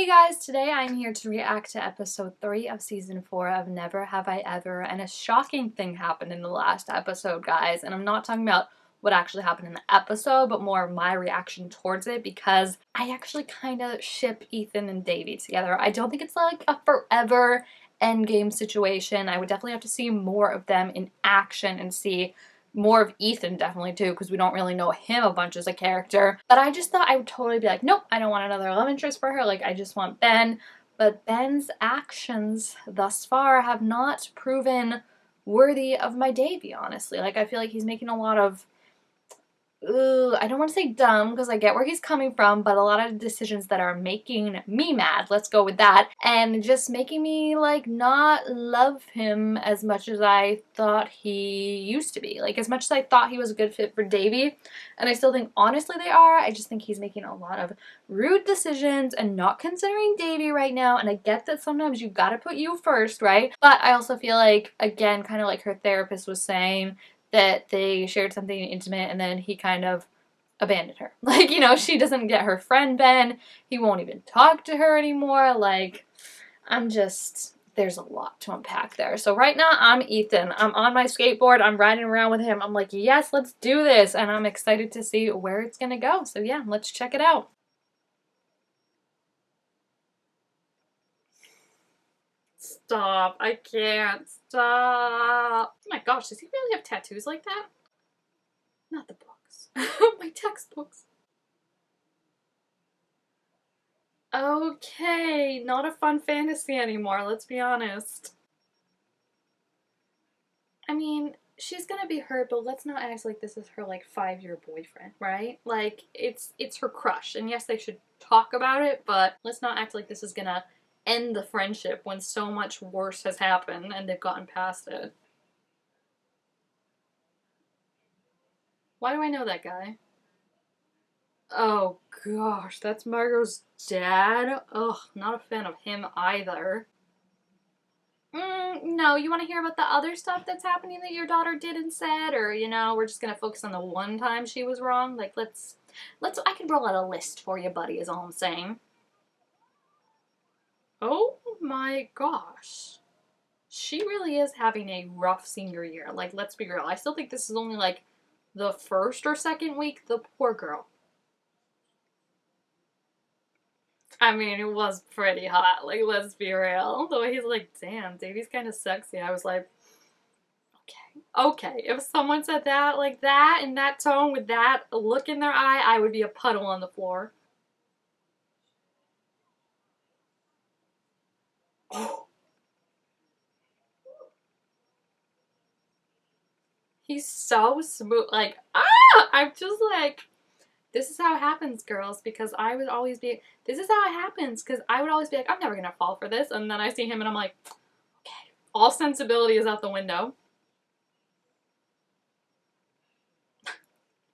Hey guys, today I'm here to react to episode 3 of season 4 of Never Have I Ever, and a shocking thing happened in the last episode, guys, and I'm not talking about what actually happened in the episode, but more of my reaction towards it, because I actually kind of ship Ethan and Davy together. I don't think it's like a forever endgame situation. I would definitely have to see more of them in action and see more of Ethan definitely too, because we don't really know him a bunch as a character. But I just thought I would totally be like, nope, I don't want another love interest for her. Like, I just want Ben. But Ben's actions thus far have not proven worthy of my Davy, honestly. Like, I feel like he's making a lot of I don't want to say dumb because I get where he's coming from, but a lot of decisions that are making me mad, let's go with that, and just making me like not love him as much as I thought he used to be. Like, as much as I thought he was a good fit for Davy, and I still think honestly they are, I just think he's making a lot of rude decisions and not considering Davy right now, and I get that sometimes you gotta put you first, right? But I also feel like, again, kind of like her therapist was saying, that they shared something intimate and then he kind of abandoned her. Like, you know, she doesn't get her friend Ben. He won't even talk to her anymore. Like, there's a lot to unpack there. So right now I'm Ethan. I'm on my skateboard. I'm riding around with him. I'm like, yes, let's do this. And I'm excited to see where it's going to go. So yeah, let's check it out. Stop. I can't. Stop. Oh my gosh, does he really have tattoos like that? Not the books. My textbooks. Okay, not a fun fantasy anymore, let's be honest. I mean, she's gonna be hurt, but let's not act like this is her like 5-year boyfriend, right? Like, it's her crush, and yes, they should talk about it, but let's not act like this is gonna end the friendship when so much worse has happened and they've gotten past it. Why do I know that guy? Oh gosh, that's Margot's dad? Ugh, not a fan of him either. No, you want to hear about the other stuff that's happening that your daughter did and said, or, you know, we're just gonna focus on the one time she was wrong? Like, I can roll out a list for you, buddy, is all I'm saying. Oh my gosh. She really is having a rough senior year. Like, let's be real. I still think this is only, like, the first or second week. The poor girl. I mean, it was pretty hot. Like, let's be real. The way he's like, damn, Davy's kind of sexy. I was like, okay, if someone said that like that in that tone with that look in their eye, I would be a puddle on the floor. He's so smooth. Like, I'm just like, this is how it happens, girls, because I would always be, this is how it happens, because I would always be like, I'm never gonna fall for this, and then I see him and I'm like, okay, all sensibility is out the window.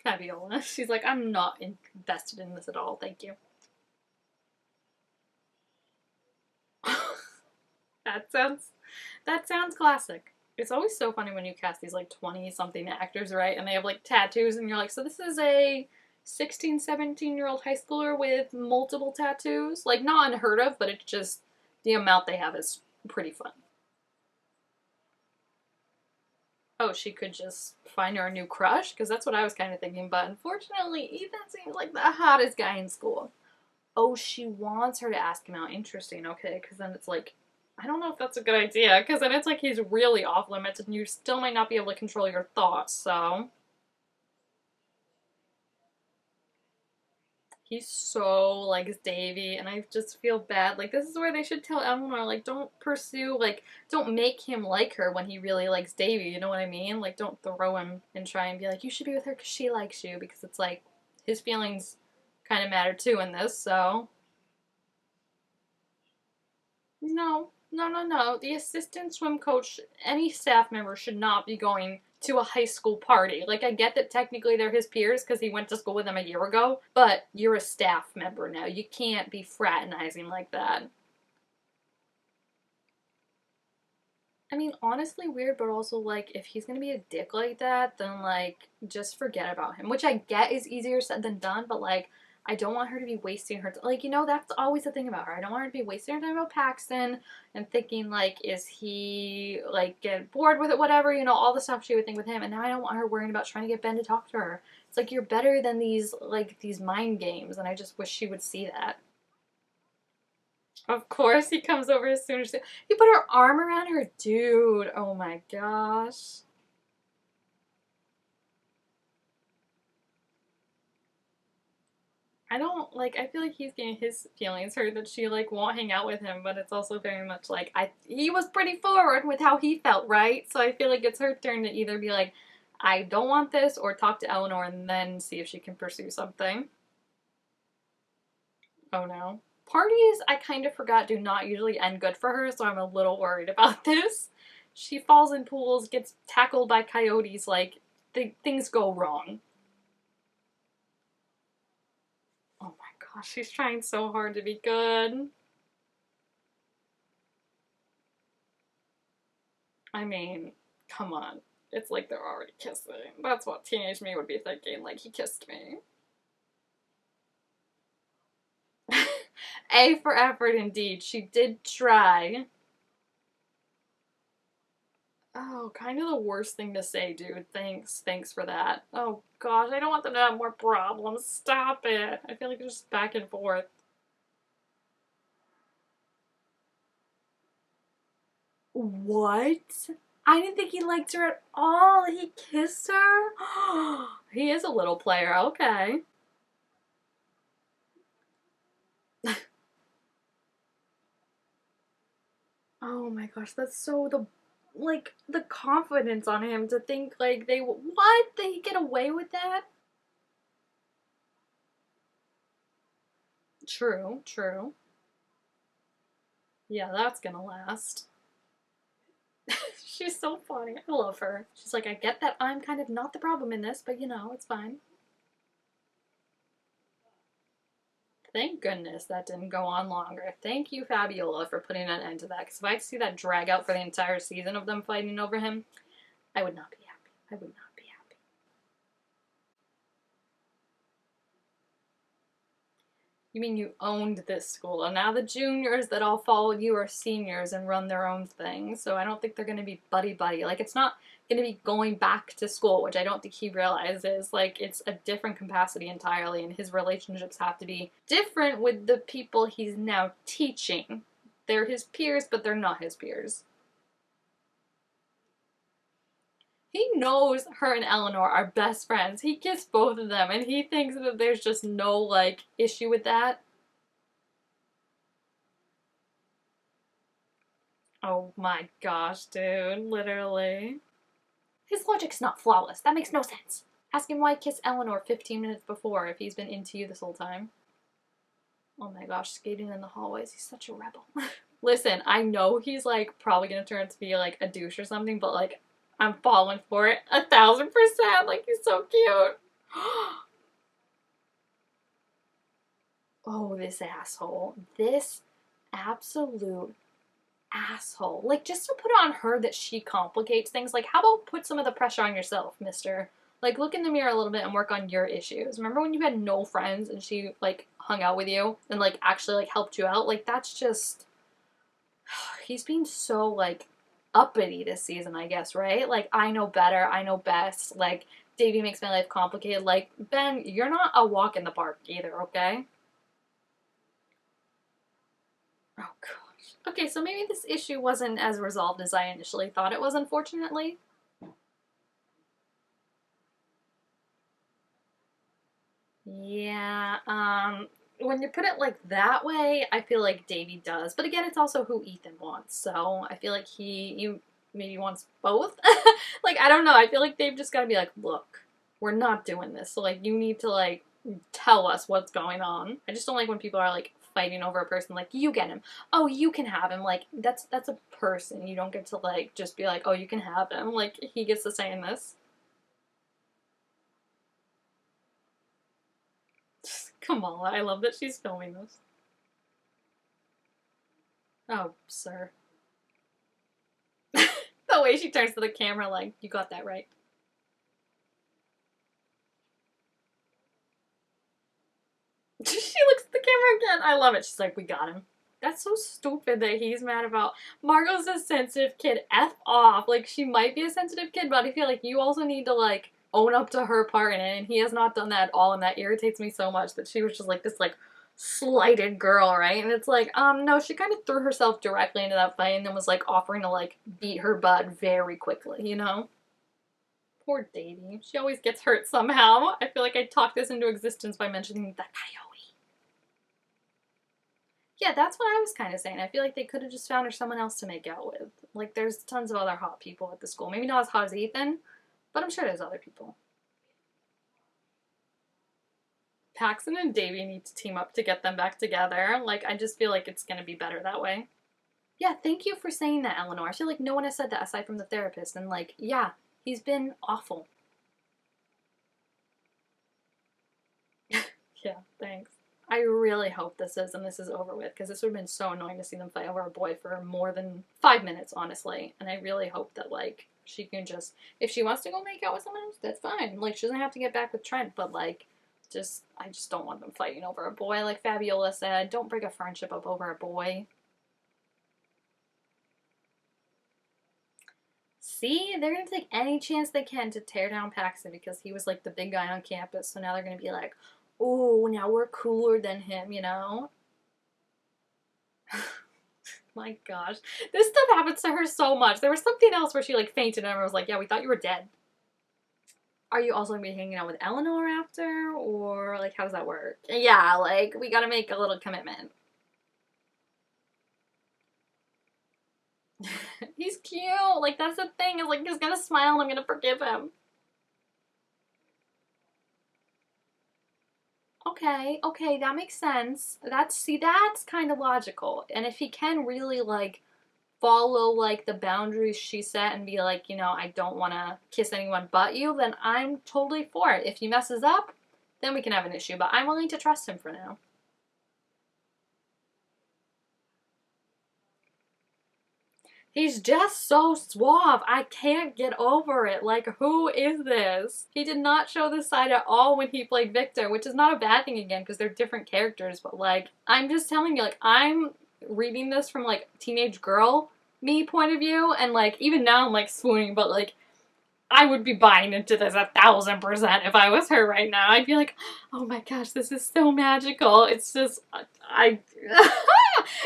Fabiola. She's like, I'm not invested in this at all, thank you. That sounds that sounds classic. It's always so funny when you cast these like 20 something actors, right? And they have like tattoos and you're like, so this is a 16, 17-year-old high schooler with multiple tattoos? Like, not unheard of, but it's just the amount they have is pretty fun. Oh, she could just find her a new crush? Because that's what I was kind of thinking, but unfortunately, Ethan seems like the hottest guy in school. Oh, she wants her to ask him out. Interesting, okay, because then it's like, I don't know if that's a good idea, because then it's like he's really off limits and you still might not be able to control your thoughts, so. He's so like Davy, and I just feel bad. Like, this is where they should tell Eleanor, like, don't pursue, like, don't make him like her when he really likes Davy, you know what I mean? Like, don't throw him and try and be like, you should be with her because she likes you, because it's like, his feelings kind of matter too in this, so. No, no, no, no. The assistant swim coach, any staff member should not be going to a high school party. Like, I get that technically they're his peers because he went to school with them a year ago, but you're a staff member now. You can't be fraternizing like that. I mean, honestly weird, but also, like, if he's gonna be a dick like that, then, like, just forget about him. Which I get is easier said than done, but, like, I don't want her to be wasting her like, you know, that's always the thing about her. I don't want her to be wasting her time about Paxton and thinking like, is he like get bored with it, whatever, you know, all the stuff she would think with him. And now I don't want her worrying about trying to get Ben to talk to her. It's like, you're better than these mind games, and I just wish she would see that. Of course he comes over as soon as he put her arm around her. Dude, oh my gosh. I don't like, I feel like he's getting his feelings hurt that she like won't hang out with him, but it's also very much like he was pretty forward with how he felt, right? So I feel like it's her turn to either be like, I don't want this, or talk to Eleanor and then see if she can pursue something. Oh no. Parties, I kind of forgot, do not usually end good for her, so I'm a little worried about this. She falls in pools, gets tackled by coyotes, like, things go wrong. Oh my gosh, she's trying so hard to be good. I mean, come on. It's like they're already kissing. That's what teenage me would be thinking, like, he kissed me. A for effort, indeed. She did try. Oh, kind of the worst thing to say, dude. Thanks. Thanks for that. Oh gosh, I don't want them to have more problems. Stop it. I feel like it's just back and forth. What? I didn't think he liked her at all. He kissed her? He is a little player. Okay. Oh my gosh, that's so the confidence on him to think like what? They get away with that? True, true. Yeah, that's gonna last. She's so funny. I love her. She's like, I get that I'm kind of not the problem in this, but you know, it's fine. Thank goodness that didn't go on longer. Thank you, Fabiola, for putting an end to that. Because if I had to see that drag out for the entire season of them fighting over him, I would not be happy. I would not be happy. You mean you owned this school, and now the juniors that all follow you are seniors and run their own thing, so I don't think they're going to be buddy-buddy. Like, it's not going to be going back to school, which I don't think he realizes. Like, it's a different capacity entirely, and his relationships have to be different with the people he's now teaching. They're his peers, but they're not his peers. He knows her and Eleanor are best friends. He kissed both of them, and he thinks that there's just no, like, issue with that. Oh my gosh, dude, literally. His logic's not flawless. That makes no sense. Ask him why he kissed Eleanor 15 minutes before if he's been into you this whole time. Oh my gosh, skating in the hallways. He's such a rebel. Listen, I know he's like probably gonna turn out to be like a douche or something, but like I'm falling for it 1,000%. Like, he's so cute. Oh, this asshole. This absolute asshole. Like, just to put it on her that she complicates things, like, how about put some of the pressure on yourself, mister? Like, look in the mirror a little bit and work on your issues. Remember when you had no friends and she, like, hung out with you and, like, actually, like, helped you out? Like, that's just... He's being so, like, uppity this season, I guess, right? Like, I know better, I know best. Like, Davy makes my life complicated. Like, Ben, you're not a walk in the park either, okay? Oh, gosh. Okay, so maybe this issue wasn't as resolved as I initially thought it was, unfortunately. Yeah, when you put it like that way, I feel like Davy does. But again, it's also who Ethan wants, so I feel like you maybe wants both. Like, I don't know, I feel like they've just gotta be like, look, we're not doing this, so like, you need to like, tell us what's going on. I just don't like when people are like, fighting over a person, like, you get him. Oh, you can have him. Like, that's a person. You don't get to like, just be like, oh, you can have him. Like, he gets to say in this. Kamala, I love that she's filming this. Oh, sir. The way she turns to the camera, like, you got that right. She looks at the camera again. I love it. She's like, we got him. That's so stupid that he's mad about. Margot's a sensitive kid. F off. Like, she might be a sensitive kid, but I feel like you also need to, like, own up to her part in it, and he has not done that at all, and that irritates me so much that she was just, like, this, like, slighted girl, right? And it's like, no, she kind of threw herself directly into that fight and then was, like, offering to, like, beat her butt very quickly, you know? Poor Davy. She always gets hurt somehow. I feel like I talked this into existence by mentioning the coyote. Yeah, that's what I was kind of saying. I feel like they could have just found her someone else to make out with. Like, there's tons of other hot people at the school. Maybe not as hot as Ethan, but I'm sure there's other people. Paxton and Davy need to team up to get them back together. Like, I just feel like it's gonna be better that way. Yeah, thank you for saying that, Eleanor. I feel like no one has said that aside from the therapist. And, like, yeah, he's been awful. Yeah, thanks. I really hope this is over with, because this would have been so annoying to see them fight over a boy for more than 5 minutes, honestly. And I really hope that, like, she can just, if she wants to go make out with someone else, that's fine. Like, she doesn't have to get back with Trent, but, like, I just don't want them fighting over a boy. Like Fabiola said, don't break a friendship up over a boy. See, they're gonna take any chance they can to tear down Paxton because he was, like, the big guy on campus. So now they're gonna be like, oh, now we're cooler than him, you know? My gosh. This stuff happens to her so much. There was something else where she, like, fainted and everyone was like, yeah, we thought you were dead. Are you also going to be hanging out with Eleanor after? Or, like, how does that work? Yeah, like, we gotta make a little commitment. He's cute. Like, that's the thing. Is, like, he's gonna smile and I'm gonna forgive him. Okay, that makes sense. That's kind of logical. And if he can really, like, follow, like, the boundaries she set and be like, you know, I don't want to kiss anyone but you, then I'm totally for it. If he messes up, then we can have an issue, but I'm willing to trust him for now. He's just so suave. I can't get over it. Like, who is this? He did not show this side at all when he played Victor, which is not a bad thing again, because they're different characters, but, like, I'm just telling you, like, I'm reading this from, like, teenage girl me point of view, and, like, even now I'm, like, swooning, but, like, I would be buying into this 1,000% if I was her right now. I'd be like, oh my gosh, this is so magical. It's just, it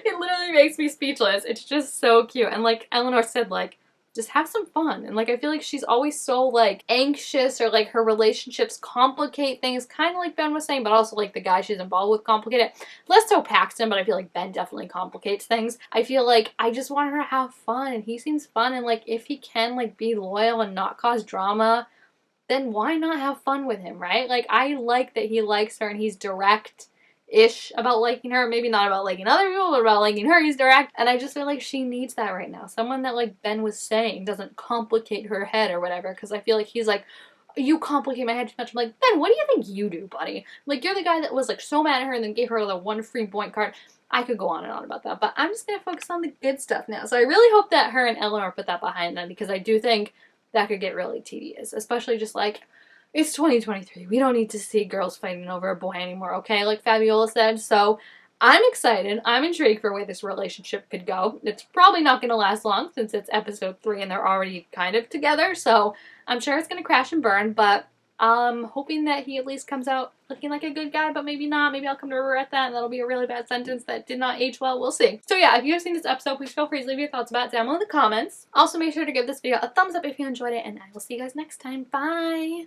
literally makes me speechless. It's just so cute. And like Eleanor said, like, just have some fun. And like, I feel like she's always so like anxious, or like her relationships complicate things, kind of like Ben was saying, but also like the guy she's involved with complicate it. Less so Paxton, but I feel like Ben definitely complicates things. I feel like I just want her to have fun, and he seems fun, and like if he can like be loyal and not cause drama, then why not have fun with him, right? Like, I like that he likes her and he's direct-ish about liking her. Maybe not about liking other people, but about liking her, he's direct. And I just feel like she needs that right now. Someone that, like Ben was saying, doesn't complicate her head or whatever. Because I feel like he's like, you complicate my head too much. I'm like, Ben, what do you think you do, buddy? Like, you're the guy that was, like, so mad at her and then gave her the one free point card. I could go on and on about that, but I'm just going to focus on the good stuff now. So I really hope that her and Eleanor put that behind them, because I do think that could get really tedious, especially just like, it's 2023. We don't need to see girls fighting over a boy anymore, okay? Like Fabiola said. So I'm excited. I'm intrigued for where this relationship could go. It's probably not going to last long since it's episode 3 and they're already kind of together. So I'm sure it's going to crash and burn, but I'm hoping that he at least comes out looking like a good guy, but maybe not. Maybe I'll come to regret that, and that'll be a really bad sentence that did not age well. We'll see. So yeah, if you have seen this episode, please feel free to leave your thoughts about it down below in the comments. Also, make sure to give this video a thumbs up if you enjoyed it, and I will see you guys next time. Bye!